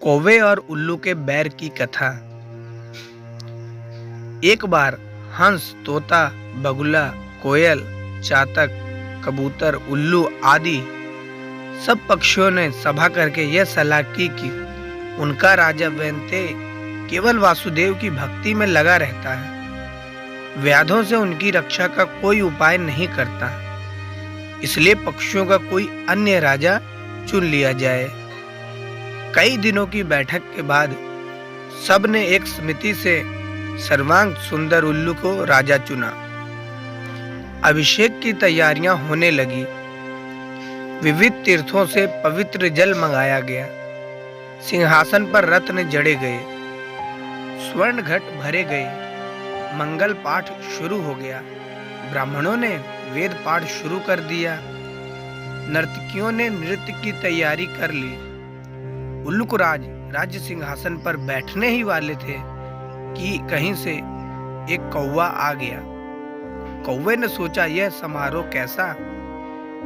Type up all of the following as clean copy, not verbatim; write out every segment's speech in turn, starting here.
कौवे और उल्लू के बैर की कथा। एक बार हंस, तोता, बगुला, कोयल, चातक, कबूतर, उल्लू आदि सब पक्षियों ने सभा करके यह सलाह की कि उनका राजा वैंते केवल वासुदेव की भक्ति में लगा रहता है, व्याधों से उनकी रक्षा का कोई उपाय नहीं करता, इसलिए पक्षियों का कोई अन्य राजा चुन लिया जाए। कई दिनों की बैठक के बाद सब ने एक समिति से सर्वांग सुंदर उल्लू को राजा चुना। अभिषेक की तैयारियां होने लगी। विविध तीर्थों से पवित्र जल मंगाया गया। सिंहासन पर रत्न जड़े गए, स्वर्ण घट भरे गए, मंगल पाठ शुरू हो गया। ब्राह्मणों ने वेद पाठ शुरू कर दिया। नर्तकियों ने नृत्य की तैयारी कर ली। उल्लुकराज राज्य सिंहासन पर बैठने ही वाले थे कि कहीं से एक कौवा आ गया। कौवे ने सोचा, यह समारोह कैसा,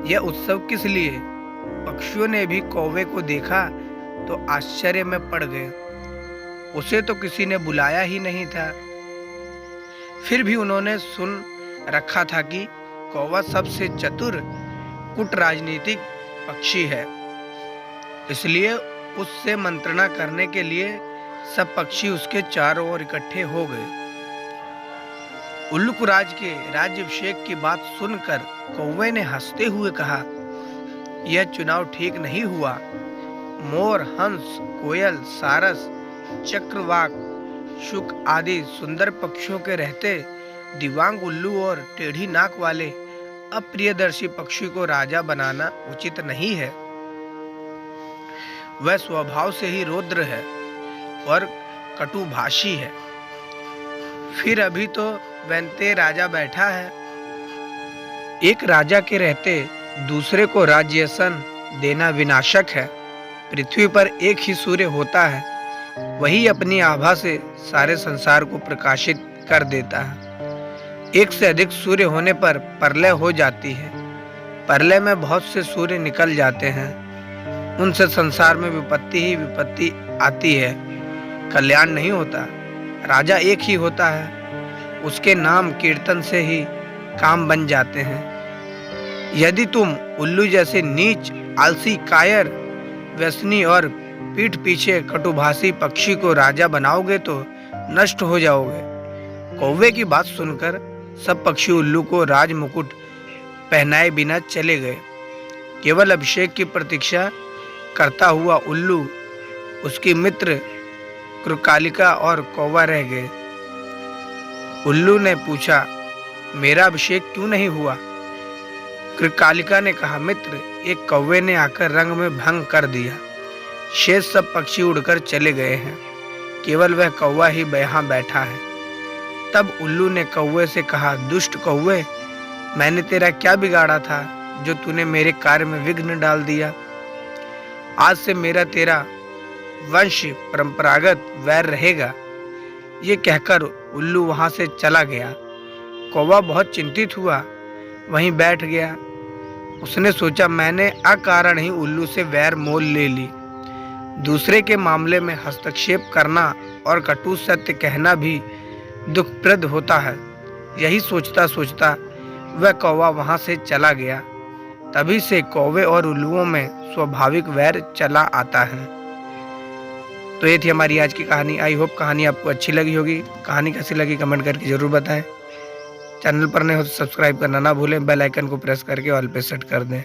यह उत्सव किस लिए? पक्षियों ने भी कौवे को देखा तो आश्चर्य में पड़ गए। उसे तो किसी ने बुलाया ही नहीं था। फिर भी उन्होंने सुन रखा था कि कौवा सबसे चतुर कुट राजनीतिक पक्षी है, इसलिए उससे मंत्रणा करने के लिए सब पक्षी उसके चारों ओर इकट्ठे हो गए। उल्लुकराज के राज्याभिषेक की बात सुनकर कौवे ने हंसते हुए कहा, यह चुनाव ठीक नहीं हुआ। मोर, हंस, कोयल, सारस, चक्रवाक, शुक आदि सुंदर पक्षियों के रहते दिव्यांग उल्लू और टेढ़ी नाक वाले अप्रियदर्शी पक्षी को राजा बनाना उचित नहीं है। वह स्वभाव से ही रौद्र है और कटुभाषी है। फिर अभी तो वैंते राजा बैठा है। एक राजा के रहते दूसरे को राज्यासन देना विनाशक है। पृथ्वी पर एक ही सूर्य होता है, वही अपनी आभा से सारे संसार को प्रकाशित कर देता है। एक से अधिक सूर्य होने पर प्रलय हो जाती है। प्रलय में बहुत से सूर्य निकल जाते हैं, उनसे संसार में विपत्ति ही विपत्ति आती है, कल्याण नहीं होता। राजा एक ही होता है, उसके नाम कीर्तन से ही काम बन जाते हैं। यदि तुम उल्लू जैसे नीच, आलसी, कायर, व्यसनी और पीठ पीछे कटुभाषी पक्षी को राजा बनाओगे तो नष्ट हो जाओगे। कौवे की बात सुनकर सब पक्षी उल्लू को राज मुकुट पहनाए बिना चले गए। केवल अभिषेक की प्रतीक्षा करता हुआ उल्लू, उसकी मित्र कृकालिका और कौवा रह गए। उल्लू ने पूछा, मेरा अभिषेक क्यों नहीं हुआ? कृकालिका ने कहा, मित्र, एक कौवे ने आकर रंग में भंग कर दिया। शेष सब पक्षी उड़कर चले गए हैं, केवल वह कौवा ही यहाँ बैठा है। तब उल्लू ने कौवे से कहा, दुष्ट कौवे, मैंने तेरा क्या बिगाड़ा था जो तूने मेरे कार्य में विघ्न डाल दिया? आज से मेरा तेरा वंश परंपरागत वैर रहेगा। ये कहकर उल्लू वहां से चला गया। कौवा बहुत चिंतित हुआ, वहीं बैठ गया। उसने सोचा, मैंने अकारण ही उल्लू से वैर मोल ले ली। दूसरे के मामले में हस्तक्षेप करना और कटु सत्य कहना भी दुखप्रद होता है। यही सोचता सोचता वह कौवा वहां से चला गया। तभी से कौवे और उल्लुओं में स्वाभाविक वैर चला आता है। तो ये थी हमारी आज की कहानी। आई होप कहानी आपको अच्छी लगी होगी। कहानी कैसी लगी कमेंट करके जरूर बताएं। चैनल पर नए हो तो सब्सक्राइब करना ना भूलें। बेल आइकन को प्रेस करके ऑल पे सेट कर दें।